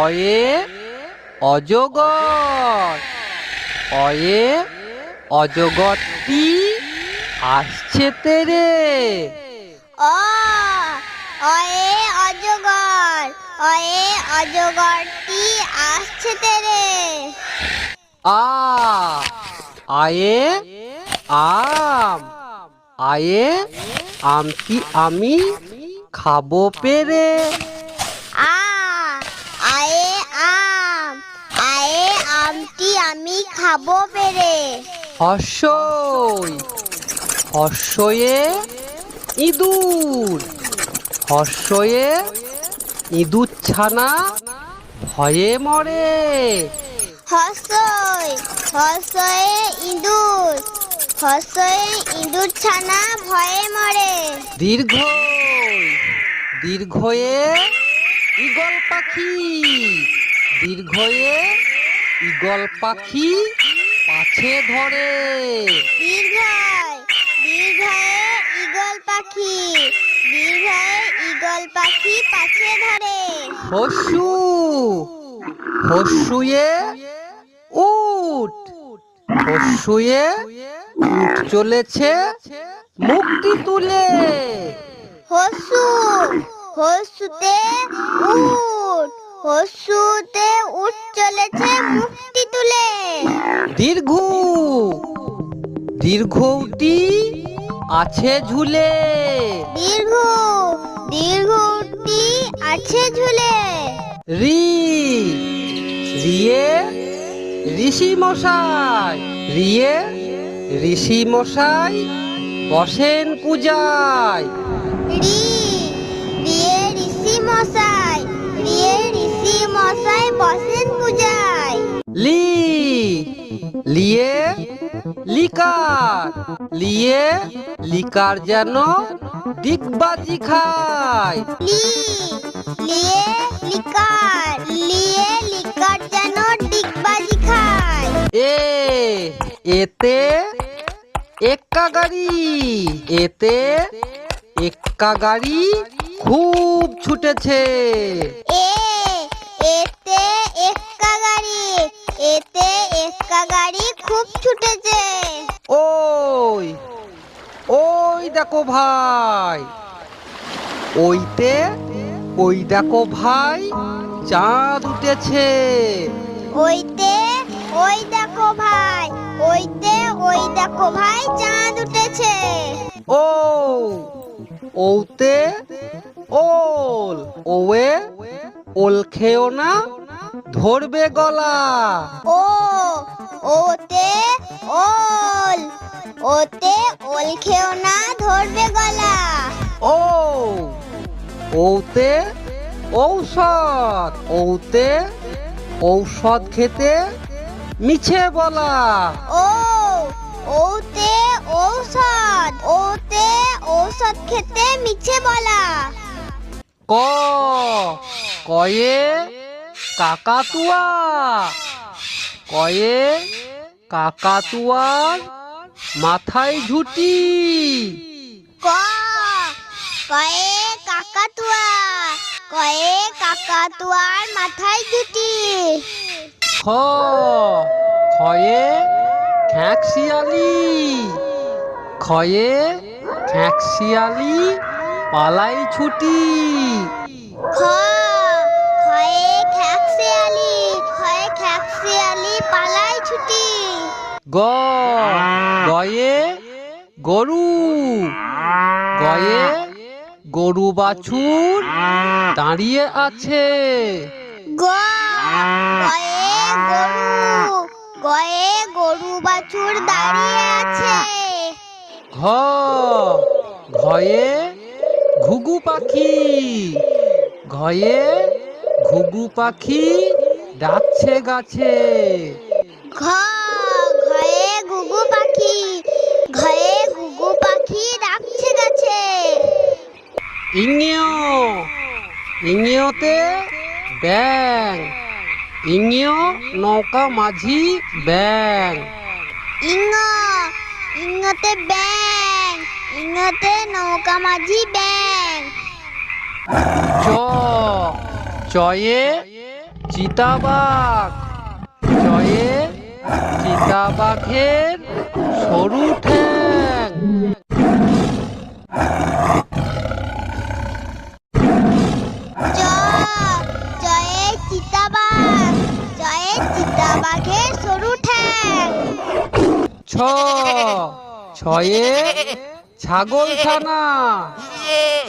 অয়ে অজগর। অয়ে অজগরটি আসছে তেরে। অ অয়ে অজগর, অয়ে অজগরটি আসছে তেরে। আ আয়ে আম, আয়ে আমটি আমি খাবো পেরে। আ আয়ে আম, আয়ে আমটি আমি খাবো পেরে। হর্ষই হর্ষয়ে ইঁদুর। হর্ষয়ে ইঁদুর ছানা ভয়ে মরে। হর্ষই হর্ষয়ে ইঁদুর, হর্ষয়ে ইঁদুর ছানা ভয়ে মরে। দীর্ঘই দীর্ঘয়ে ঈগল পাখি। দীর্ঘয়ে ঈগল পাখি পাছে ধরে। দীর্ঘয় দীর্ঘয়ে ঈগল পাখি, দীর্ঘয়ে ঈগল পাখি পাছে ধরে। হর্ষু হর্ষুয়ে উট। হর্ষুয়ে উট চলেছে মুখটি তুলে। হর্ষু হর্ষুতে উট, হর্ষুতে উট চলেছে মুখটি তুলে। দীর্ঘ দীর্ঘটি আছে ঝুলে। দীর্ঘ দীর্ঘটি আছে ঝুলে। রি রিয়ে ঋষি মশাই। রিয়ে ঋষি মশাই বসেন পূজায়। রি রিয়ে ঋষি মশাই, রিয়ে ঋষি মশাই বসেন পূজায়। লি লিয়ে লিকার। লিয়ে লিকার যেন ডিগবাজি খায়। লি লিয়ে লিকার, লিয়ে লিকার যেন ডিগবাজি খায়। এতে এক্কা গাড়ি। এতে এক্কা গাড়ি খুব ছুটেছে। এতে এক্কা গাড়ি, এতে এক্কা গাড়ি খুব ছুটেছে। ওই ওই দেখো ভাই। ওইতে ওই দেখো ভাই চাঁদ উঠেছে। ওইতে ওই দেখো ভাই, ওইতে ওই দেখো ভাই চাঁদ উঠেছে। ও ওতে ওল। ওয়ে ওল খেও না ধরবে গলা। ও ওতে ওল, ওতে ওল খেও না ধরবে গলা। ও ওতে ঔষধ। ওতে ঔষধ খেতে মিছে বলা। ও ওতে ঔষধ, ওতে ঔষধ খেতে মিছে বলা। ক কয়ে কাকাতুয়া। কয়ে কাকাতুয়ার মাথায় ঝুটি। ক কয়ে কাকাতুয়া, কয়ে কাকাতুয়ার মাথায় জুটি। খ খয়ে খ্যাঁকশিয়ালি। খয়ে খ্যাঁকশিয়ালি পালাই ছুটি। খ খয়ে খ্যাঁকশিয়ালি, খয়ে খ্যাঁকশিয়ালি পালাই ছুটি। গ গয়ে গরু। গয়ে গরু বাছুর দাঁড়িয়ে আছে। গ গয়ে গরু, গয়ে গরু বাছুর দাঁড়িয়ে আছে। ঘ ঘয়ে ঘুঘু পাখি। ঘয়ে ঘুঘু পাখি ডাকছে গাছে। ঘ ঘয়ে ঘুঘু পাখি, ঘয়ে ঘুঘু পাখি ডাকছে গাছে। ইংরেয় ইংরেয়তে ব্যাং। ইংরেয় নৌকা মাঝি ব্যাং। ইঙ্গ ইঙ্গতে ব্যাং, ইঙ্গতে নৌকা মাঝি ব্যাং। চ চ চয়ে চিতাবাঘ, চয়ে চিতাবাঘের সরু ঠ্যাং। চ চয়ে চিতাবাঘ, চয়ে চিতাবাঘের সরু ঠ্যাং। ছ ছয়ে ছাগলছানা,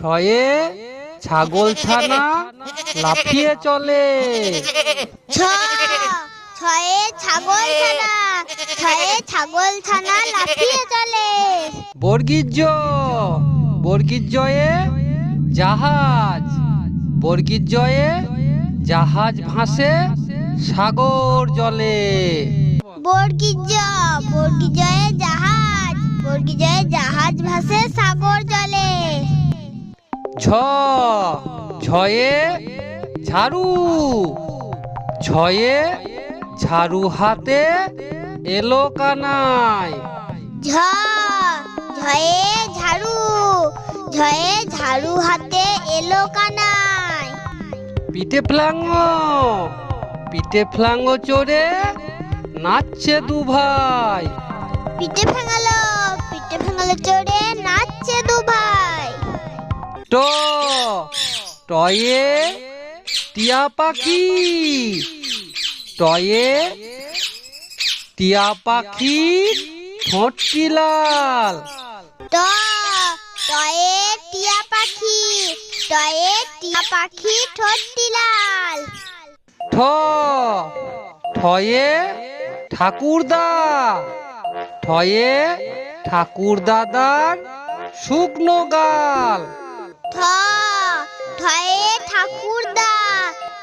ছয়ে ছাগলছানা লাফিয়ে চলে। ছ ছয়ে ছাগলছানা, ছয়ে ছাগলছানা লাফিয়ে চলে। বর্গীর জ, বর্গীর জয়ে জাহাজ, বর্গীর জয়ে জাহাজ ভাসে সাগর জলে। বর্গীর জ, বর্গীর জয়ে জাহাজ, বর্গীর জয়ে জাহাজ ভাসে সাগর জলে। ঝ ঝয়ে ঝাড়ু, ঝয়ে ঝাড়ু হাতে এলো কানাই। ঝ ঝয়ে ঝাড়ু, ঝয়ে ঝাড়ু হাতে এলো কানাই। পিঠে ফ্লাঙ্গ, পিঠে ফ্লাঙ্গ চড়ে নাচছে দু ভাই। পিঠে ফেঙালো, পিঠে ফেঙালো চড়ে নাচছে দু ভাই। ট টয়ে টিয়া পাখি, টয়ে টিয়া পাখি ঠোঁটটি লাল। ট টয়ে টিয়া পাখি, টয়ে টিয়া পাখি ঠোঁটটি লাল। ঠ ঠয়ে ঠাকুরদা, ঠয়ে ঠাকুর দাদার শুকনো গাল। ঠ ঠয়ে ঠাকুরদা,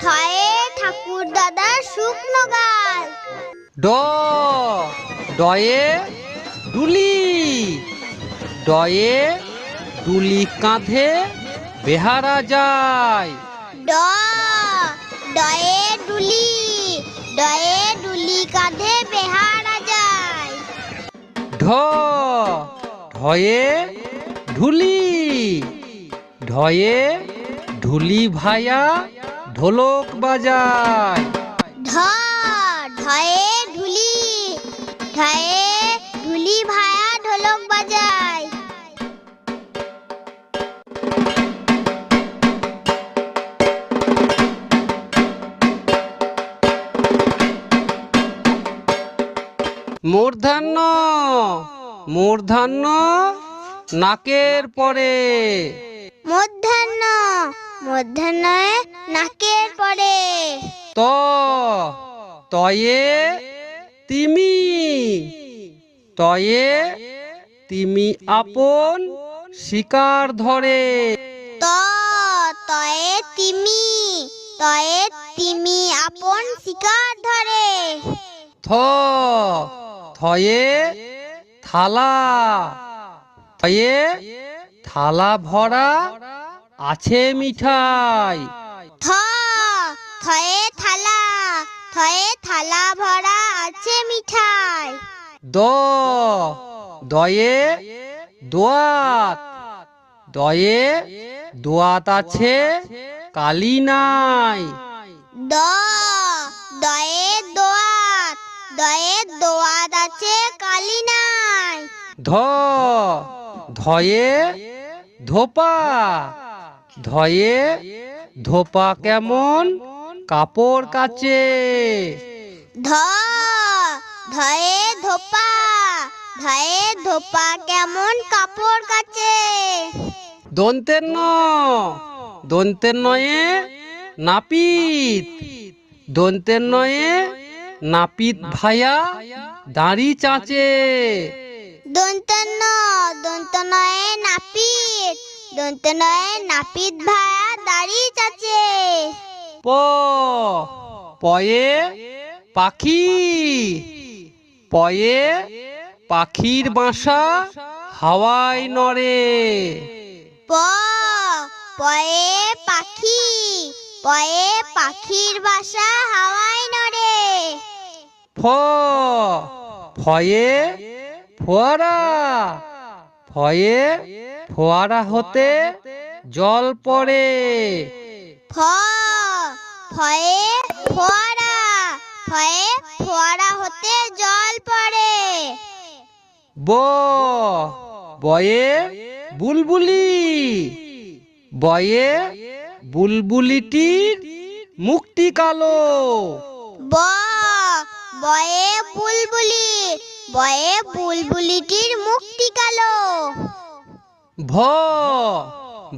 ঠয়ে ঠাকুর দাদার শুকনো গাল। ড ডয়ে ডুলি, ডয়ে ডুলি কাঁধে বেহারা যায়। ড ডয়ে ডুলি, ডয়ে ডুলি কাঁধে বেহারা যায়। ঢ ঢয়ে ঢুলি, ঢয়ে ঢুলি ভায়া ঢোলক বাজায়। ঢ ঢয়ে ঢুলি, ঢয়ে ঢুলি ভায়া ঢোলক বাজায়। মূর্ধন্য, মূর্ধন্য নাকের পরে। মধ্যাহ্ন, মধ্যাহ্নয়ে নাকের পরে। ত তয়ে তিমি, তয়ে তিমি আপন শিকার ধরে। ত তয়ে তিমি, তয়ে তিমি আপন শিকার ধরে। থ থয়ে থালা, থয়ে থালা ভরা আছে মিঠাই। থ থয়ে থালা, থয়ে থালা ভরা আছে মিঠাই। দ দয়ে দোয়াত, দয়ে দোয়াত আছে কালি নাই। দ দয়ে দোয়াত, দয়ে দোয়াত আছে কালি নাই। ধ ধয়ে ধোপা, ধয়ে ধোপা কেমন কাপড় কাচে। ধ ধয়ে ধোপা, ধয়ে ধোপা কেমন কাপড় কাচে। দন্তের ন, দন্তের নয়ে নাপিত, দন্তের নয়ে নাপিত ভায়া দাড়ি চাচে। দন্তন্য, দন্তনয়ে নাপিত, দন্তনয়ে নাপিত ভায়া দাড়ি চাচে। প পয়ে পাখি, পয়ে পাখির বাসা হাওয়ায় নড়ে। প পয়ে পাখি, পয়ে পাখির বাসা হাওয়ায় নড়ে। ফ ফয়ে ফোয়ারা, ফয়ে ফোয়ারা হতে জল পড়ে। ফ ফয়ে ফোয়ারা, ফয়ে ফোয়ারা হতে জল পড়ে। ব বয়ে বুলবুলি, বয়ে বুলবুলিটির মুখটি কালো। ব বয়ে বুলবুলি, বয়ে বুলবুলিটির মুখটি কালো। ভ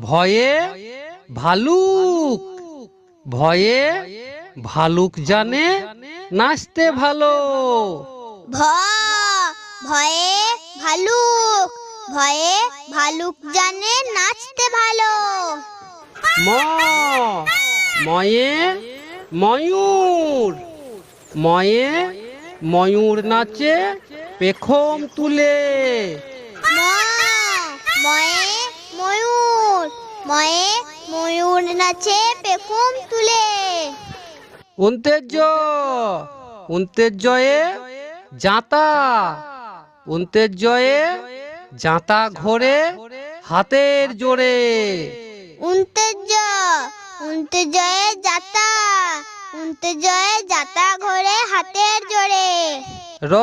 ভয়ে ভালুক, ভয়ে ভালুক জানে নাচতে ভালো। ভ ভয়ে ভালুক, ভয়ে ভালুক জানে নাচতে ভালো। ম ময়ে ময়ূর, ময়ে ময়ূর নাচে পেখম তুলে। ম ময়ে ময়ূর, ময়ে ময়ূর নাচে পেখম তুলে। উন্তেজ উন্তেজয়ে জাঁতা, উন্তেজয়ে জাঁতা ঘোরে হাতের জোরে। উন্তেজ উন্তেজয়ে যাতা, উন্তেজয়ে যাতা ঘোরে হাতের জোরে। র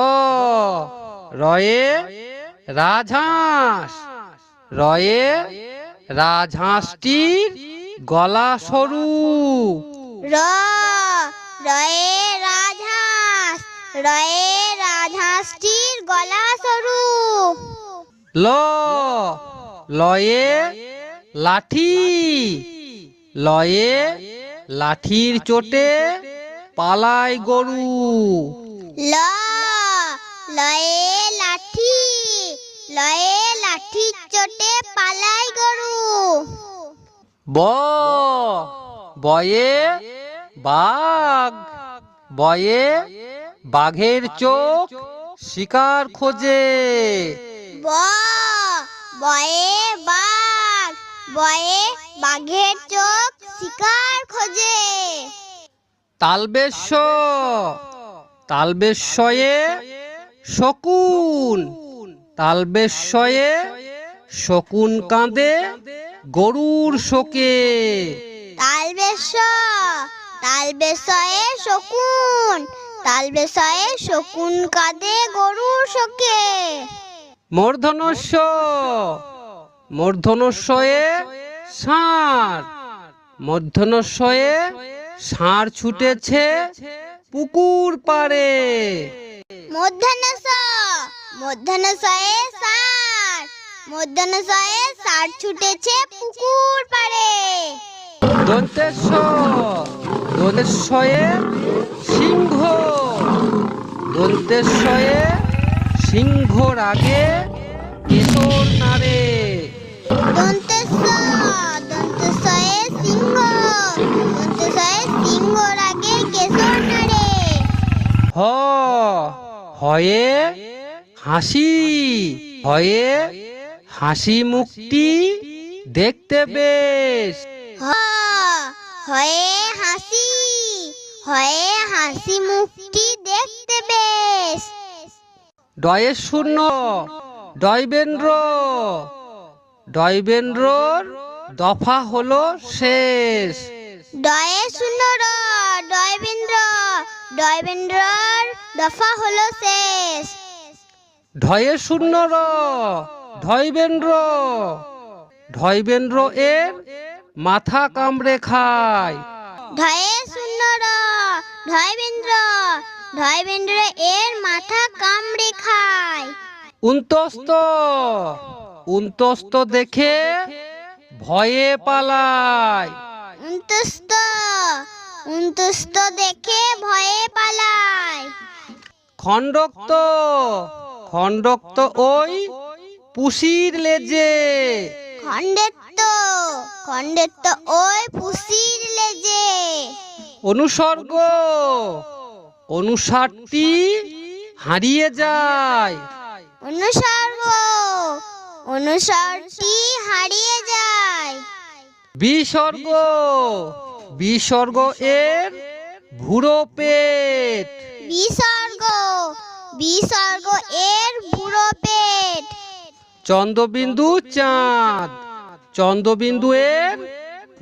রয়ে রাজহাঁস, রয়ে রাজহাঁসটির গলা সরু। র রয়ে রাজহাঁস, রয়ে রাজহাঁসটির গলা সরু। ল লয়ে লাঠি, লয়ে লাঠির চোটে পালায় গরু। ল লয়ে লাঠি, লয়ে লাঠির চোটে পালায় গরু। ব বয়ে বাঘ, বয়ে বাঘের চোখ শিকার খোঁজে। ব বয়ে বাঘ, বয়ে বাঘের চোখ শিকার খোঁজে। তালবেশ তালবেশয়ে শকুন, তালবেশয়ে শকুন কাঁদে গরুর শোকে। তালবেশ তালবেশয়ে শকুন, তালবেশয়ে শকুন কাঁদে গরুর শোকে। মূর্ধনস্য মূর্ধনস্যয়ে ষাঁড়, মূর্ধনস্যয়ে ষাঁড় ছুটেছে পুকুর পাড়ে। মূর্ধন্যস মূর্ধন্যসয়ে ষাঁড়, মূর্ধন্যসয়ে ষাঁড় ছুটেছে পুকুর পাড়ে। দন্তেশ্ব দন্তেশ্বয়ে সিংহ, দন্তেশ্বয়ে সিংহর আগে কেশর নাড়ে। দন্তেশ্ব দন্তেশ্বয়ে সিংহ, দন্তেশ্বয়ে সিংহর আগে কেশর নাড়ে। হ হয়ে হাসি, হয়ে হাসি মুখটি দেখতে বেশ। হ হয়ে হাসি, হয়ে হাসি মুখটি দেখতে বেশ। ডয়ে শূন্য ডয়বেন্দ্র, ডয়বেন্দ্রর দফা হলো শেষ। ডয়ে শূন্য র ডয়বেন্দ্র, ডয়বেন্দ্রর দফা হলো শেষ। ঢয়ে শূন্য র ঢয়বেন্দ্র, ঢয়বেন্দ্র এর মাথা কামড়ে খায়। ঢয়ে শূন্য র ঢয়বেন্দ্র, ঢয়বেন্দ্র এর মাথা কামড়ে খায়। উন্তস্ত উন্তস্ত দেখে ভয়ে পালায়। উন্তস্ত উন্তস্ত দেখে ভয়ে পালায়। খণ্ডক্ত খণ্ডক্ত ওই পুষির লেজে। খণ্ডেত্ব খণ্ডেত্ব ওই পুষির লেজে। অনুসর্গ অনুসারটি হারিয়ে যায়। অনুসর্গ অনুসর্গটি হারিয়ে যায়। বিসর্গ বিসর্গ এর ভুরো পেট। বিসর্গ বিসর্গ এর বুড়ো পেট। চন্দ্রবিন্দু চাঁদ, চন্দ্রবিন্দু এর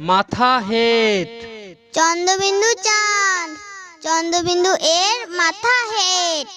মাথা হেট। চন্দ্রবিন্দু চাঁদ, চন্দ্রবিন্দু এর মাথা হেট।